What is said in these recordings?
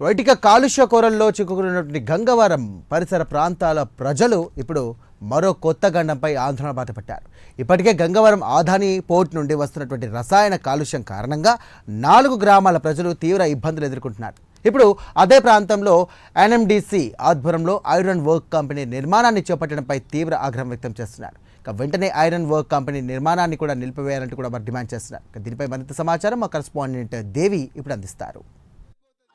వైటిక కాలుష్య కోరల్లో చిక్కుకున్నటువంటి గంగవరం పరిసర ప్రాంతాల ప్రజలు ఇప్పుడు మరో కొత్త గండంపై ఆందోళన బాటపట్టారు. ఇప్పటికే గంగవరం ఆదాని పోర్ట్ నుండి వస్తున్నటువంటి రసాయన కాలుష్యం కారణంగా 4 గ్రామాల ప్రజలు తీవ్ర ఇబ్బందులు ఎదుర్కొంటున్నారు. ఇప్పుడు అదే ప్రాంతంలో ఎన్ఎండిసి ఆధ్వర్యంలో ఐరన్ వర్క్ కంపెనీ నిర్మాణాన్ని చేపట్టడంపై తీవ్ర ఆగ్రహం వ్యక్తం చేస్తున్నారు. వెంటనే ఐరన్ వర్క్ కంపెనీ నిర్మాణాన్ని కూడా నిలిపివేయాలంటూ కూడా డిమాండ్ చేస్తున్నారు. దీనిపై మరింత సమాచారం మా కరెస్పాండెంట్ దేవి ఇప్పుడు అందిస్తారు.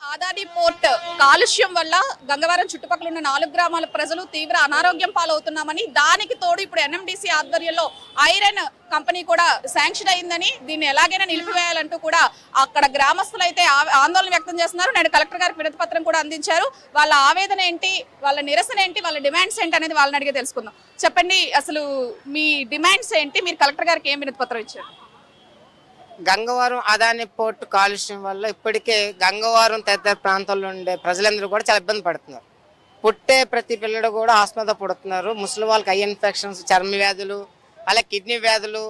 ఆదాని పోర్ట్ కాలుష్యం వల్ల గంగవరం చుట్టుపక్కల ఉన్న 4 గ్రామాల ప్రజలు తీవ్ర అనారోగ్యం పాలవుతున్నామని, దానికి తోడు ఇప్పుడు ఎన్ఎండిసి ఆధ్వర్యంలో ఐరన్ కంపెనీ కూడా శాంక్షన్ అయిందని, దీన్ని ఎలాగైనా నిలిపివేయాలంటూ కూడా అక్కడ గ్రామస్తులు అయితే ఆందోళన వ్యక్తం చేస్తున్నారు. నేడు కలెక్టర్ గారికి వినతి పత్రం కూడా అందించారు. వాళ్ళ ఆవేదన ఏంటి, వాళ్ళ నిరసన ఏంటి, వాళ్ళ డిమాండ్స్ ఏంటి అనేది వాళ్ళని అడిగి తెలుసుకుందాం. చెప్పండి, అసలు మీ డిమాండ్స్ ఏంటి? మీరు కలెక్టర్ గారికి ఏం వినతి పత్రం ఇచ్చారు? గంగవరం అదాని పోర్టు కాలుష్యం వల్ల ఇప్పటికే గంగవరం తదితర ప్రాంతాల్లో ఉండే ప్రజలందరూ కూడా చాలా ఇబ్బంది పడుతున్నారు. పుట్టే ప్రతి పిల్లడు కూడా ఆస్మాతో పుడుతున్నారు. ముసలి వాళ్ళకి ఐ ఇన్ఫెక్షన్స్, చర్మ వ్యాధులు, అలాగే కిడ్నీ వ్యాధులు,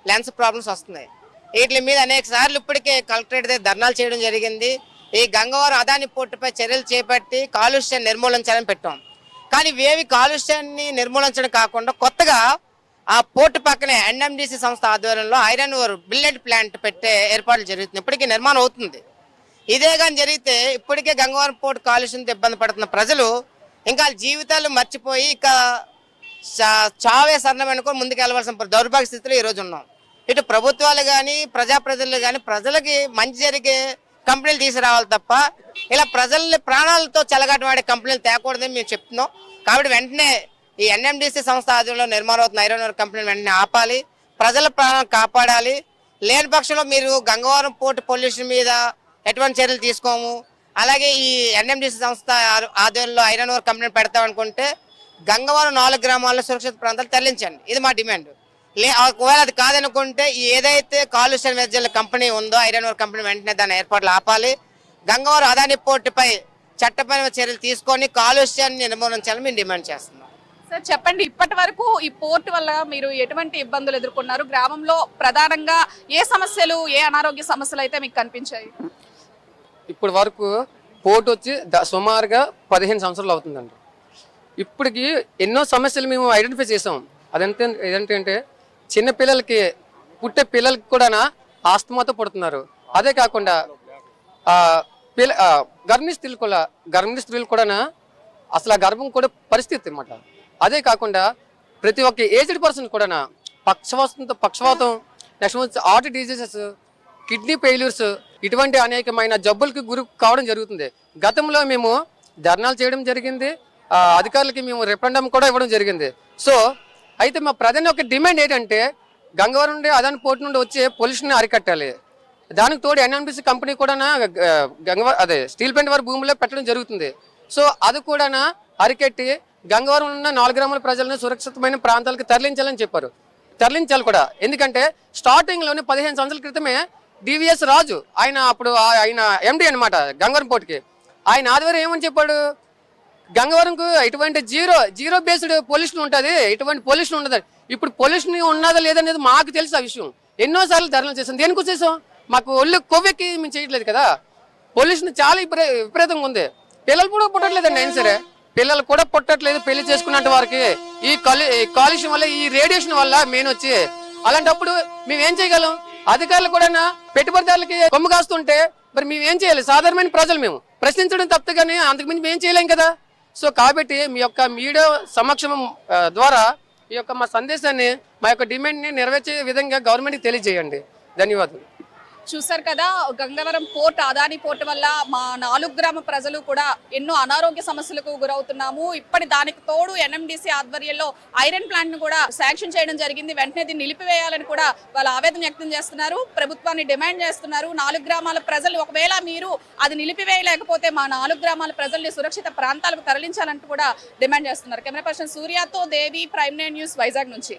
లెన్స్ ప్రాబ్లమ్స్ వస్తున్నాయి. వీటి మీద అనేక సార్లు ఇప్పటికే కలెక్టరేట్ దగ్గర ధర్నాలు చేయడం జరిగింది. ఈ గంగవరం అదాని పోర్టుపై చర్యలు చేపట్టి కాలుష్యాన్ని నిర్మూలించాలని పెట్టాం. కానీ ఇవేవి కాలుష్యాన్ని నిర్మూలించడం కాకుండా కొత్తగా ఆ పోర్టు పక్కనే ఎన్ఎండిసి సంస్థ ఆధ్వర్యంలో ఐరన్ ఓర్ బిల్లెట్ ప్లాంట్ పెట్టే ఏర్పాట్లు జరుగుతుంది. ఇప్పటికీ నిర్మాణం అవుతుంది. ఇదే కానీ జరిగితే ఇప్పటికే గంగవరం పోర్టు కాలుష్యంతో ఇబ్బంది పడుతున్న ప్రజలు ఇంకా జీవితాలు మర్చిపోయి ఇక చావే సన్నమనుకొని ముందుకు వెళ్ళవలసిన దౌర్భాగ్య స్థితిలో ఈరోజు ఉన్నాం. ఇటు ప్రభుత్వాలు కానీ ప్రజాప్రతినిధులు కానీ ప్రజలకి మంచి జరిగే కంపెనీలు తీసుకురావాలి తప్ప ఇలా ప్రజల్ని ప్రాణాలతో చెలగాటమాడే కంపెనీలు తేకూడదని మేము చెప్తున్నాం. కాబట్టి వెంటనే ఈ ఎన్ఎండిసి సంస్థ ఆధ్వర్యంలో నిర్మాణం అవుతున్న ఐరన్ ఓర్ కంపెనీ వెంటనే ఆపాలి, ప్రజల ప్రాణాలను కాపాడాలి. లేని పక్షంలో మీరు గంగవరం పోర్టు పొల్యూషన్ మీద ఎటువంటి చర్యలు తీసుకోము. అలాగే ఈ ఎన్ఎండిసి సంస్థ ఆధ్వర్యంలో ఐరన్ ఓర్ కంపెనీ పెడతామనుకుంటే గంగవరం 4 గ్రామాల్లో సురక్షిత ప్రాంతాలు తరలించండి. ఇది మా డిమాండ్. ఒకవేళ అది కాదనుకుంటే ఏదైతే కాలుష్యం వెదజల్లే కంపెనీ ఉందో ఐరన్ ఓర్ కంపెనీ వెంటనే దాని ఏర్పాట్లు ఆపాలి. గంగవరం అదాని పోర్టుపై చట్టపరమైన చర్యలు తీసుకొని కాలుష్యాన్ని నిర్మూలించాలని మేము డిమాండ్ చేస్తున్నాం. సార్ చెప్పండి, ఇప్పటి వరకు ఈ పోర్టు వల్ల మీరు ఎటువంటి ఇబ్బందులు ఎదుర్కొన్నారు? గ్రామంలో ప్రధానంగా ఏ సమస్యలు, ఏ అనారోగ్య సమస్యలు అయితే మీకు కనిపించాయి? ఇప్పటి వరకు పోర్టు వచ్చి సుమారుగా 15 సంవత్సరాలు అవుతుందండి. ఇప్పటికి ఎన్నో సమస్యలు మేము ఐడెంటిఫై చేసాం. ఏదంటే చిన్నపిల్లలకి పుట్టే పిల్లలకి కూడా ఆస్తమాతో పుడుతున్నారు. అదే కాకుండా గర్భిణీ స్త్రీలు కూడా అసలు ఆ గర్భం కూడా పరిస్థితి అన్నమాట. అదే కాకుండా ప్రతి ఒక్క ఏజ్డ్ పర్సన్ కూడా పక్షవాతం, next heart diseases, kidney failures, ఇటువంటి అనేకమైన జబ్బులకి గురి కావడం జరుగుతుంది. గతంలో మేము ధర్నాలు చేయడం జరిగింది, అధికారులకి మేము రిఫరెండం కూడా ఇవ్వడం జరిగింది. సో అయితే మా ప్రధాన ఒక డిమాండ్ ఏంటంటే గంగవరం నుండి అదాని పోర్టు నుండి వచ్చే పొల్యూషన్ అరికట్టాలి. దానికి తోడు ఎన్ఎండిసి కంపెనీ కూడా స్టీల్ ప్లాంట్ వారి భూమిలో పెట్టడం జరుగుతుంది. సో అది కూడా అరికట్టి గంగవరం ఉన్న 4 గ్రామాల ప్రజలను సురక్షితమైన ప్రాంతాలకు తరలించాలని చెప్పారు. తరలించాలి కూడా. ఎందుకంటే స్టార్టింగ్లోనే 15 సంవత్సరాల క్రితమే డివిఎస్ రాజు ఆయన ఎండి అనమాట గంగవరం పోర్టుకి. ఆయన ఆధ్వర్యం ఏమని చెప్పాడు, గంగవరంకు ఇటువంటి జీరో బేస్డ్ పొల్యూషన్ ఉంటుంది, ఇటువంటి పొల్యూషన్ ఉండదు. ఇప్పుడు పొల్యూషన్ ఉన్నదా లేదనేది మాకు తెలుసు. ఆ విషయం ఎన్నోసార్లు ధర్నాలు చేసాం. దేనికి చేసాం? మాకు ఒళ్ళు కొవ్వెక్కి మేము చేయట్లేదు కదా. పొల్యూషన్ చాలా విపరీతంగా ఉంది. పిల్లలు కూడా పుట్టట్లేదండి. అయినా సరే పిల్లలు కూడా పుట్టట్లేదు పెళ్లి చేసుకున్నట్టు వారికి. ఈ కాలుష్యం వల్ల, ఈ రేడియేషన్ వల్ల మెయిన్ వచ్చి అలాంటప్పుడు మేమేం చేయగలం? అధికారులు కూడా పెట్టుబడిదారులకి కొమ్ము కాస్తుంటే మరి మేమేం చేయాలి? సాధారణమైన ప్రజలు మేము ప్రశ్నించడం తప్పు, కానీ అంతకుమించి మేము చేయలేం కదా. సో కాబట్టి మీ యొక్క మీడియా సమక్షం ద్వారా ఈ యొక్క మా సందేశాన్ని, మా యొక్క డిమాండ్ని నెరవేర్చే విధంగా గవర్నమెంట్కి తెలియజేయండి. ధన్యవాదాలు. చూసారు కదా, గంగవరం పోర్ట్, అదాని పోర్టు వల్ల మా 4 గ్రామ ప్రజలు కూడా ఎన్నో అనారోగ్య సమస్యలకు గురవుతున్నాము. ఇప్పటి దానికి తోడు ఎన్ఎండిసి ఆధ్వర్యంలో ఐరన్ ప్లాంట్ ను కూడా శాంక్షన్ చేయడం జరిగింది. వెంటనే దీన్ని నిలిపివేయాలని కూడా వాళ్ళ ఆవేదన వ్యక్తం చేస్తున్నారు. ప్రభుత్వాన్ని డిమాండ్ చేస్తున్నారు. 4 గ్రామాల ప్రజలు ఒకవేళ మీరు అది నిలిపివేయలేకపోతే మా 4 గ్రామాల ప్రజల్ని సురక్షిత ప్రాంతాలకు తరలించాలంటూ కూడా డిమాండ్ చేస్తున్నారు. కెమెరా పర్సన్ సూర్యతో దేవి, ప్రైమ్9 న్యూస్, వైజాగ్ నుంచి.